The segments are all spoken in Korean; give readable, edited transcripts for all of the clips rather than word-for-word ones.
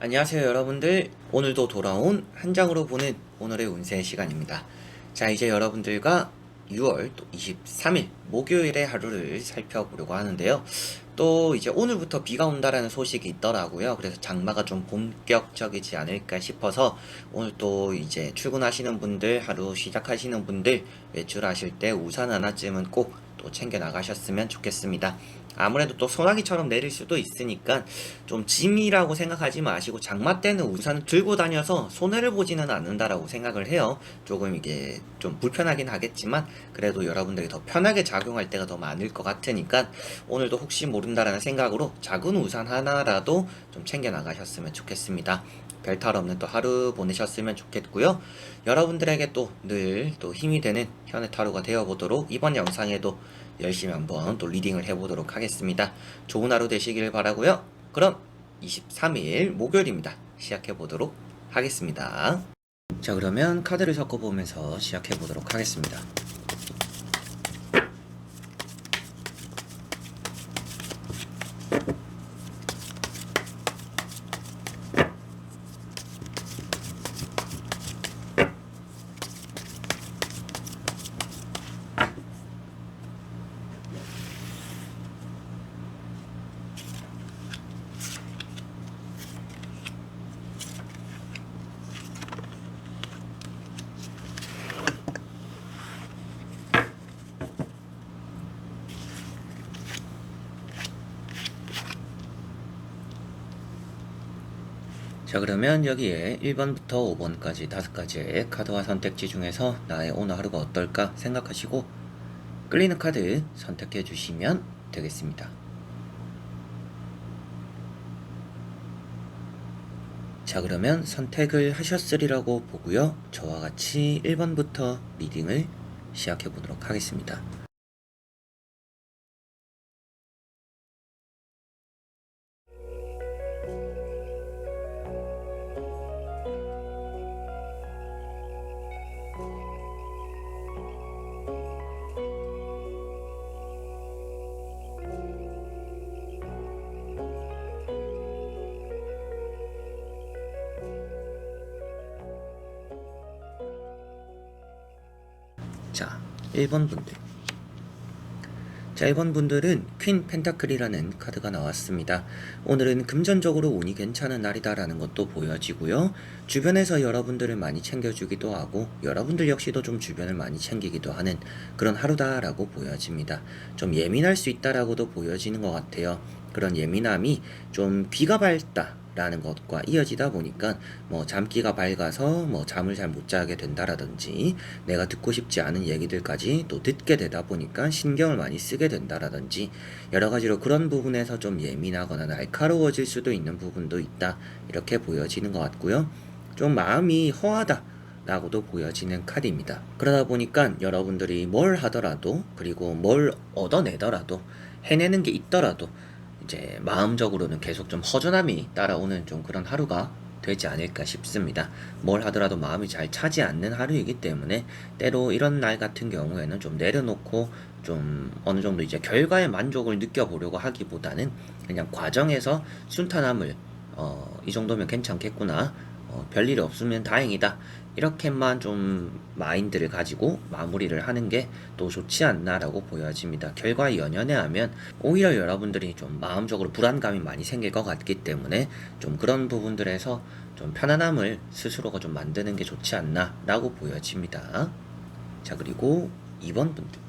안녕하세요 여러분들. 오늘도 돌아온 한 장으로 보는 오늘의 운세 시간입니다. 자, 이제 여러분들과 6월 23일 목요일의 하루를 살펴보려고 하는데요. 또 이제 오늘부터 비가 온다라는 소식이 있더라고요. 그래서 장마가 좀 본격적이지 않을까 싶어서 오늘 또 이제 출근하시는 분들, 하루 시작하시는 분들 외출하실 때 우산 하나쯤은 꼭 또 챙겨 나가셨으면 좋겠습니다. 아무래도 또 소나기처럼 내릴 수도 있으니까 좀 짐이라고 생각하지 마시고 장마 때는 우산을 들고 다녀서 손해를 보지는 않는다라고 생각을 해요. 조금 이게 좀 불편하긴 하겠지만 그래도 여러분들이 더 편하게 작용할 때가 더 많을 것 같으니까 오늘도 혹시 모른다라는 생각으로 작은 우산 하나라도 좀 챙겨 나가셨으면 좋겠습니다. 별탈 없는 또 하루 보내셨으면 좋겠고요. 여러분들에게 또 늘 또 힘이 되는 현의 타로가 되어보도록 이번 영상에도 열심히 한번 또 리딩을 해보도록 하겠습니다. 좋은 하루 되시길 바라고요. 그럼 23일 목요일입니다. 시작해보도록 하겠습니다. 자, 그러면 카드를 섞어보면서 시작해보도록 하겠습니다. 자, 그러면 여기에 1번부터 5번까지 5가지의 카드와 선택지 중에서 나의 오늘 하루가 어떨까 생각하시고 끌리는 카드 선택해 주시면 되겠습니다. 자, 그러면 선택을 하셨으리라고 보고요. 저와 같이 1번부터 리딩을 시작해 보도록 하겠습니다. 자, 1번 분들. 자, 1번 분들은 퀸 펜타클이라는 카드가 나왔습니다. 오늘은 금전적으로 운이 괜찮은 날이다라는 것도 보여지고요. 주변에서 여러분들을 많이 챙겨주기도 하고 여러분들 역시도 좀 주변을 많이 챙기기도 하는 그런 하루다라고 보여집니다. 좀 예민할 수 있다라고도 보여지는 것 같아요. 그런 예민함이 좀 비가 밝다 라는 것과 이어지다 보니까 뭐 잠기가 밝아서 뭐 잠을 잘 못 자게 된다라든지 내가 듣고 싶지 않은 얘기들까지 또 듣게 되다 보니까 신경을 많이 쓰게 된다라든지 여러 가지로 그런 부분에서 좀 예민하거나 날카로워질 수도 있는 부분도 있다 이렇게 보여지는 것 같고요. 좀 마음이 허하다 라고도 보여지는 카드입니다. 그러다 보니까 여러분들이 뭘 하더라도 그리고 뭘 얻어내더라도 해내는 게 있더라도 이제 마음적으로는 계속 좀 허전함이 따라오는 좀 그런 하루가 되지 않을까 싶습니다. 뭘 하더라도 마음이 잘 차지 않는 하루이기 때문에 때로 이런 날 같은 경우에는 좀 내려놓고 좀 어느 정도 이제 결과의 만족을 느껴보려고 하기보다는 그냥 과정에서 순탄함을 이 정도면 괜찮겠구나, 별일이 없으면 다행이다, 이렇게만 좀 마인드를 가지고 마무리를 하는 게 또 좋지 않나라고 보여집니다. 결과에 연연해하면 오히려 여러분들이 좀 마음적으로 불안감이 많이 생길 것 같기 때문에 좀 그런 부분들에서 좀 편안함을 스스로가 좀 만드는 게 좋지 않나라고 보여집니다. 자, 그리고 2번 분들.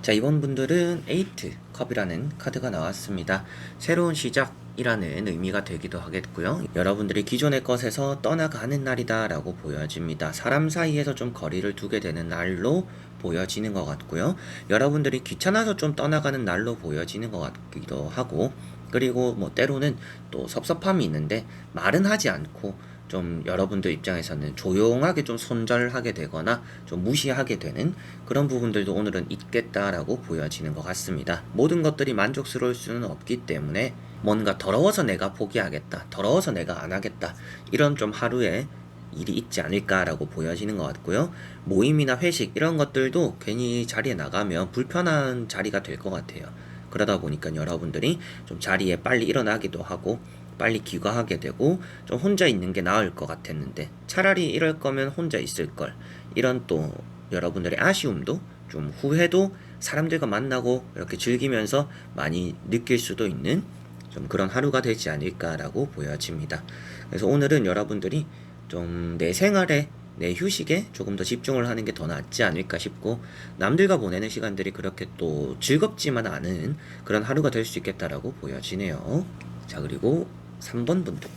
자, 이번 분들은 에이트 컵이라는 카드가 나왔습니다. 새로운 시작이라는 의미가 되기도 하겠고요. 여러분들이 기존의 것에서 떠나가는 날이다 라고 보여집니다. 사람 사이에서 좀 거리를 두게 되는 날로 보여지는 것 같고요. 여러분들이 귀찮아서 좀 떠나가는 날로 보여지는 것 같기도 하고, 그리고 뭐 때로는 또 섭섭함이 있는데 말은 하지 않고 좀 여러분들 입장에서는 조용하게 좀 손절하게 되거나 좀 무시하게 되는 그런 부분들도 오늘은 있겠다라고 보여지는 것 같습니다. 모든 것들이 만족스러울 수는 없기 때문에 뭔가 더러워서 내가 포기하겠다, 더러워서 내가 안 하겠다, 이런 좀 하루에 일이 있지 않을까라고 보여지는 것 같고요. 모임이나 회식 이런 것들도 괜히 자리에 나가면 불편한 자리가 될 것 같아요. 그러다 보니까 여러분들이 좀 자리에 빨리 일어나기도 하고 빨리 귀가하게 되고 좀 혼자 있는 게 나을 것 같았는데 차라리 이럴 거면 혼자 있을 걸. 이런 또 여러분들의 아쉬움도 좀 후회도 사람들과 만나고 이렇게 즐기면서 많이 느낄 수도 있는 좀 그런 하루가 되지 않을까라고 보여집니다. 그래서 오늘은 여러분들이 좀 내 생활에 내 휴식에 조금 더 집중을 하는 게 더 낫지 않을까 싶고 남들과 보내는 시간들이 그렇게 또 즐겁지만 않은 그런 하루가 될 수 있겠다라고 보여지네요. 자, 그리고 3번 분들.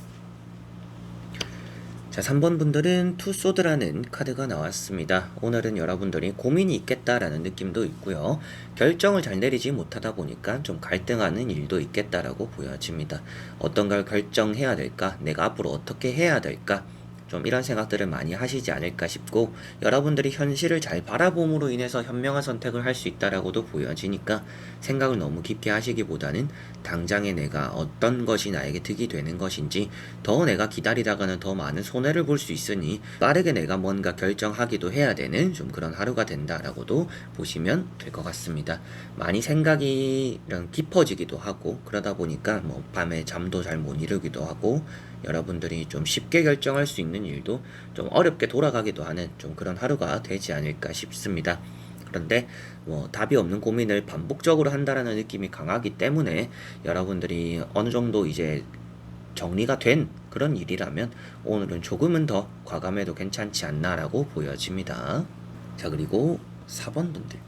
자, 3번 분들은 투소드라는 카드가 나왔습니다. 오늘은 여러분들이 고민이 있겠다라는 느낌도 있고요. 결정을 잘 내리지 못하다 보니까 좀 갈등하는 일도 있겠다라고 보여집니다. 어떤 걸 결정해야 될까? 내가 앞으로 어떻게 해야 될까? 좀 이런 생각들을 많이 하시지 않을까 싶고 여러분들이 현실을 잘 바라봄으로 인해서 현명한 선택을 할 수 있다라고도 보여지니까 생각을 너무 깊게 하시기보다는 당장에 내가 어떤 것이 나에게 득이 되는 것인지 더 내가 기다리다가는 더 많은 손해를 볼 수 있으니 빠르게 내가 뭔가 결정하기도 해야 되는 좀 그런 하루가 된다라고도 보시면 될 것 같습니다. 많이 생각이 이런 깊어지기도 하고 그러다 보니까 뭐 밤에 잠도 잘 못 이루기도 하고 여러분들이 좀 쉽게 결정할 수 있는 일도 좀 어렵게 돌아가기도 하는 좀 그런 하루가 되지 않을까 싶습니다. 그런데 뭐 답이 없는 고민을 반복적으로 한다라는 느낌이 강하기 때문에 여러분들이 어느 정도 이제 정리가 된 그런 일이라면 오늘은 조금은 더 과감해도 괜찮지 않나라고 보여집니다. 자, 그리고 4번 분들.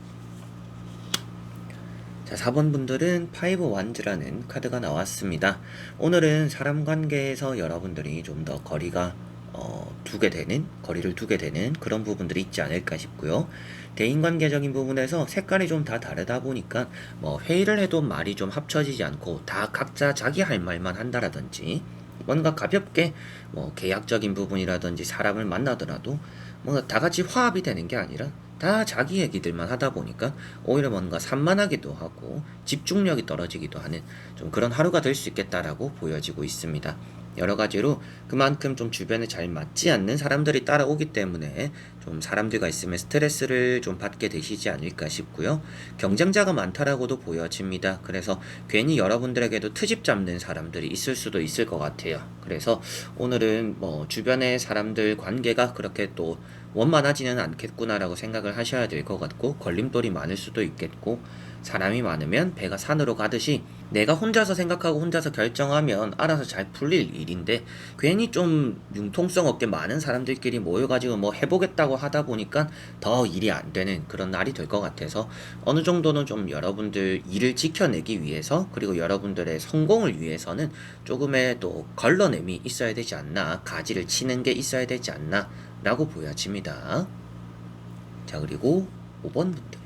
자, 4번 분들은 파이브 완즈라는 카드가 나왔습니다. 오늘은 사람 관계에서 여러분들이 좀 더 거리를 두게 되는 그런 부분들이 있지 않을까 싶고요. 대인관계적인 부분에서 색깔이 좀 다 다르다 보니까 뭐 회의를 해도 말이 좀 합쳐지지 않고 다 각자 자기 할 말만 한다라든지 뭔가 가볍게 뭐 계약적인 부분이라든지 사람을 만나더라도 뭔가 다 같이 화합이 되는 게 아니라 다 자기 얘기들만 하다 보니까 오히려 뭔가 산만하기도 하고 집중력이 떨어지기도 하는 좀 그런 하루가 될 수 있겠다라고 보여지고 있습니다. 여러 가지로 그만큼 좀 주변에 잘 맞지 않는 사람들이 따라오기 때문에 좀 사람들과 있으면 스트레스를 좀 받게 되시지 않을까 싶고요. 경쟁자가 많다라고도 보여집니다. 그래서 괜히 여러분들에게도 트집 잡는 사람들이 있을 수도 있을 것 같아요. 그래서 오늘은 뭐 주변의 사람들 관계가 그렇게 또 원만하지는 않겠구나라고 생각을 하셔야 될 것 같고 걸림돌이 많을 수도 있겠고 사람이 많으면 배가 산으로 가듯이 내가 혼자서 생각하고 혼자서 결정하면 알아서 잘 풀릴 일인데 괜히 좀 융통성 없게 많은 사람들끼리 모여가지고 뭐 해보겠다고 하다 보니까 더 일이 안 되는 그런 날이 될 것 같아서 어느 정도는 좀 여러분들 일을 지켜내기 위해서 그리고 여러분들의 성공을 위해서는 조금의 또 걸러냄이 있어야 되지 않나 가지를 치는 게 있어야 되지 않나 라고 보여집니다. 자, 그리고 5번 분들.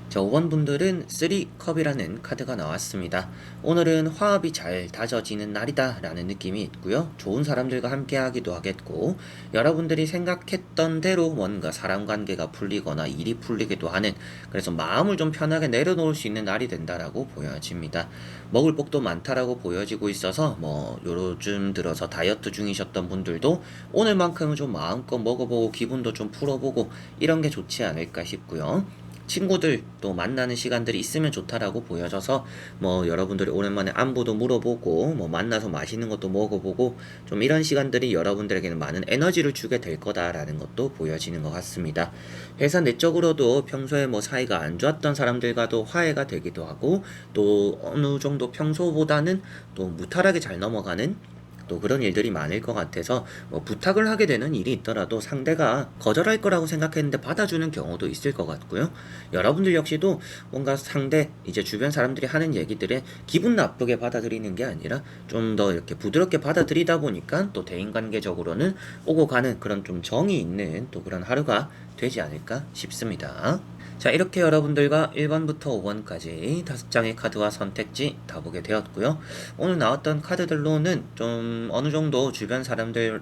자, 5번 분들은 3컵이라는 카드가 나왔습니다. 오늘은 화합이 잘 다져지는 날이다 라는 느낌이 있고요. 좋은 사람들과 함께 하기도 하겠고 여러분들이 생각했던 대로 뭔가 사람 관계가 풀리거나 일이 풀리기도 하는 그래서 마음을 좀 편하게 내려놓을 수 있는 날이 된다라고 보여집니다. 먹을 복도 많다라고 보여지고 있어서 뭐 요즘 들어서 다이어트 중이셨던 분들도 오늘만큼은 좀 마음껏 먹어보고 기분도 좀 풀어보고 이런 게 좋지 않을까 싶고요. 친구들 또 만나는 시간들이 있으면 좋다라고 보여져서 뭐 여러분들이 오랜만에 안부도 물어보고 뭐 만나서 맛있는 것도 먹어보고 좀 이런 시간들이 여러분들에게는 많은 에너지를 주게 될 거다라는 것도 보여지는 것 같습니다. 회사 내적으로도 평소에 뭐 사이가 안 좋았던 사람들과도 화해가 되기도 하고 또 어느 정도 평소보다는 또 무탈하게 잘 넘어가는 또 그런 일들이 많을 것 같아서 뭐 부탁을 하게 되는 일이 있더라도 상대가 거절할 거라고 생각했는데 받아주는 경우도 있을 것 같고요. 여러분들 역시도 뭔가 상대 이제 주변 사람들이 하는 얘기들에 기분 나쁘게 받아들이는 게 아니라 좀 더 이렇게 부드럽게 받아들이다 보니까 또 대인관계적으로는 오고 가는 그런 좀 정이 있는 또 그런 하루가 되지 않을까 싶습니다. 자, 이렇게 여러분들과 1번부터 5번까지 5장의 카드와 선택지 다 보게 되었고요. 오늘 나왔던 카드들로는 좀 어느 정도 주변 사람들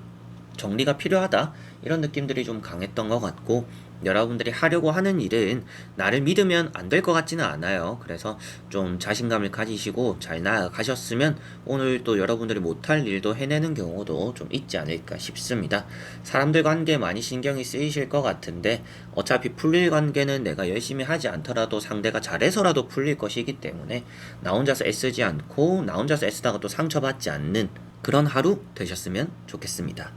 정리가 필요하다 이런 느낌들이 좀 강했던 것 같고 여러분들이 하려고 하는 일은 나를 믿으면 안 될 것 같지는 않아요. 그래서 좀 자신감을 가지시고 잘 나아가셨으면 오늘 또 여러분들이 못할 일도 해내는 경우도 좀 있지 않을까 싶습니다. 사람들 관계에 많이 신경이 쓰이실 것 같은데 어차피 풀릴 관계는 내가 열심히 하지 않더라도 상대가 잘해서라도 풀릴 것이기 때문에 나 혼자서 애쓰지 않고 나 혼자서 애쓰다가 또 상처받지 않는 그런 하루 되셨으면 좋겠습니다.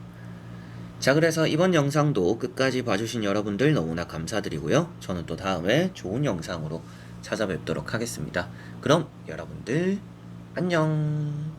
자, 그래서 이번 영상도 끝까지 봐주신 여러분들 너무나 감사드리고요. 저는 또 다음에 좋은 영상으로 찾아뵙도록 하겠습니다. 그럼 여러분들 안녕.